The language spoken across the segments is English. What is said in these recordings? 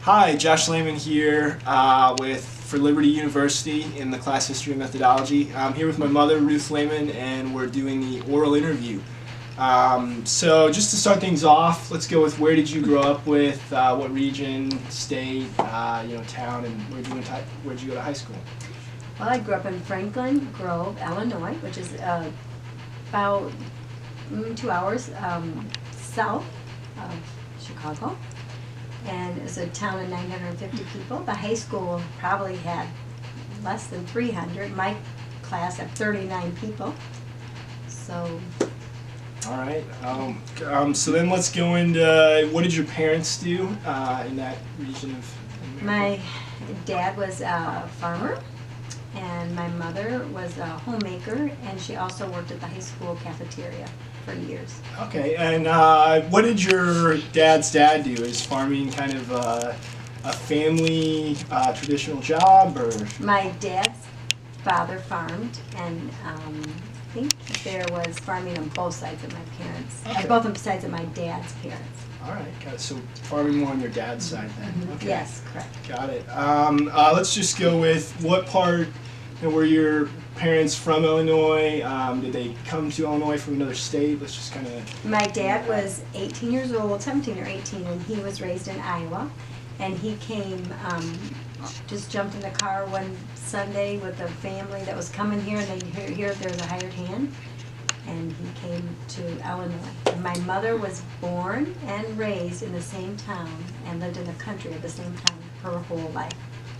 Hi, Josh Lehman here for Liberty University in the class History and Methodology. I'm here with my mother, Ruth Lehman, and we're doing the oral interview. So just to start things off, let's go with where did you grow up with, what region, state, town, and where'd you go to high school? Well, I grew up in Franklin Grove, Illinois, which is about 2 hours south of Chicago. And it's a town of 950 people. The high school probably had less than 300. My class had 39 people. So. All right. So then let's go into what did your parents do in that region of America? My dad was a farmer, and my mother was a homemaker, and she also worked at the high school cafeteria for years. Okay, and what did your dad's dad do? Is farming kind of a family traditional job, or? My dad's father farmed, and I think there was farming on both sides of my parents, Okay. both sides of my dad's parents. All right, got it. So farming more on your dad's side then. Okay. Yes, correct. Got it. Let's just go with what part. Were your parents from Illinois? Did they come to Illinois from another state? Let's just kind of. My dad was 18 years old, 17 or 18, and he was raised in Iowa. And he came, just jumped in the car one Sunday with a family that was coming here, and they heard there was a hired hand. And he came to Illinois. And my mother was born and raised in the same town and lived in the country at the same town her whole life.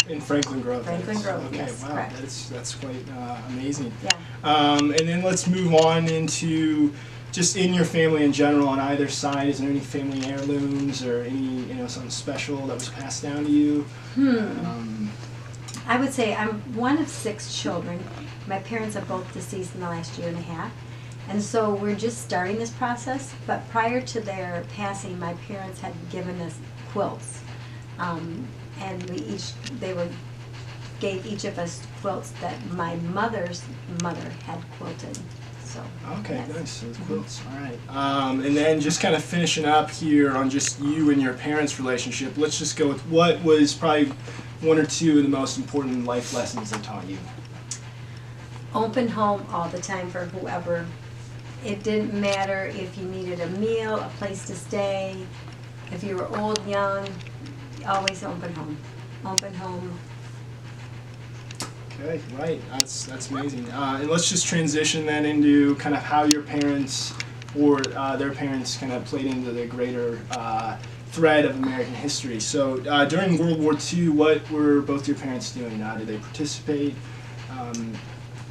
In Franklin Grove. Franklin Grove, okay, yes, wow, correct. that's quite amazing. Yeah. And then let's move on into just in your family in general on either side. Is there any family heirlooms or any something special that was passed down to you? I would say I'm one of 6 children. My parents are both deceased in the last year and a half. And so we're just starting this process, but prior to their passing, my parents had given us quilts. And gave each of us quilts that my mother's mother had quilted. So. Okay, yes. nice. So the quilts. All right. And then just kind of finishing up here on just you and your parents' relationship. Let's just go with what was probably one or two of the most important life lessons they taught you. Open home all the time for whoever. It didn't matter if you needed a meal, a place to stay, if you were old, young, always open home. Open home. Okay, right. That's amazing. And let's just transition then into kind of how your parents or their parents kind of played into the greater thread of American history. So during World War II, what were both your parents doing? Did they participate?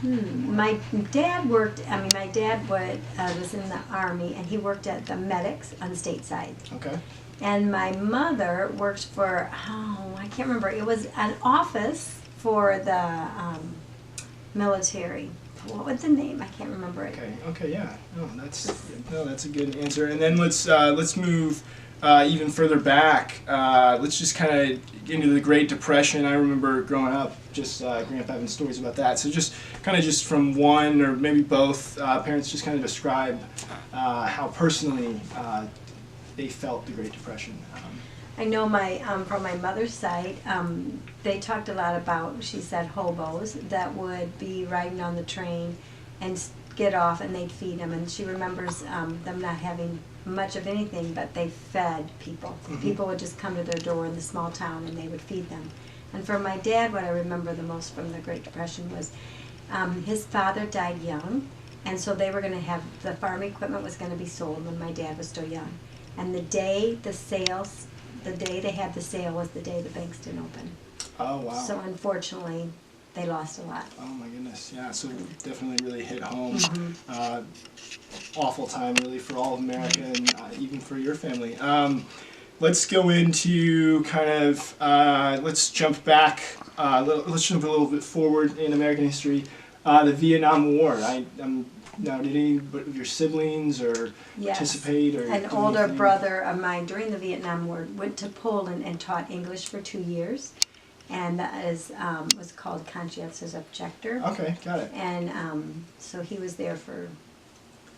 My dad was in the Army, and he worked at the medics on the state side. Okay. And my mother worked for, I can't remember, it was an office for the military. What was the name? I can't remember it. Okay, yeah. That's a good answer. And then let's move even further back. Let's just kind of into the Great Depression. I remember growing up, just Grandpa having stories about that. So just from one or maybe both parents, just kind of describe how personally they felt the Great Depression. I know from my mother's side, they talked a lot about, she said, hobos that would be riding on the train and get off and they'd feed them. And she remembers them not having much of anything, but they fed people. Mm-hmm. People would just come to their door in the small town and they would feed them. And for my dad, what I remember the most from the Great Depression was his father died young, and so they were going to have, the farm equipment was going to be sold when my dad was still young. And the day they had the sale was the day the banks didn't open. Oh, wow. So unfortunately, they lost a lot. Oh my goodness, yeah. So definitely really hit home. Mm-hmm. Awful time really for all of America and even for your family. Let's go into kind of let's jump back. Let's jump a little bit forward in American history. The Vietnam War. Now, did any of your siblings participate? Or an older brother of mine during the Vietnam War went to Poland and taught English for 2 years, and that was called conscientious objector. Okay, got it. And so he was there for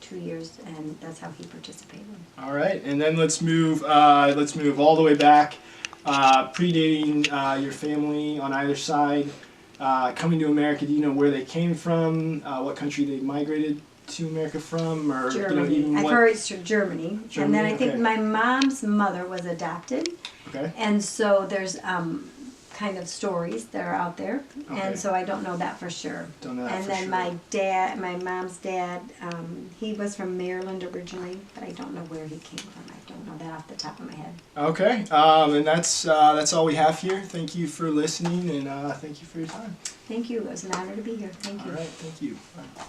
2 years, and that's how he participated. All right, and then let's move all the way back predating your family on either side, coming to America. Do you know where they came from? What country they migrated to America from? Or Germany. even I've what? heard it's Germany. And then I think okay. my mom's mother was adopted. Okay. And so there's kind of stories that are out there. Okay. And so I don't know that for sure. Don't know that And for then sure. my mom's dad, he was from Maryland originally, but I don't know where he came from. I don't know that off the top of my head. Okay, and that's all we have here. Thank you for listening, and thank you for your time. Thank you. It was an honor to be here. Thank you. All right, thank you. Bye.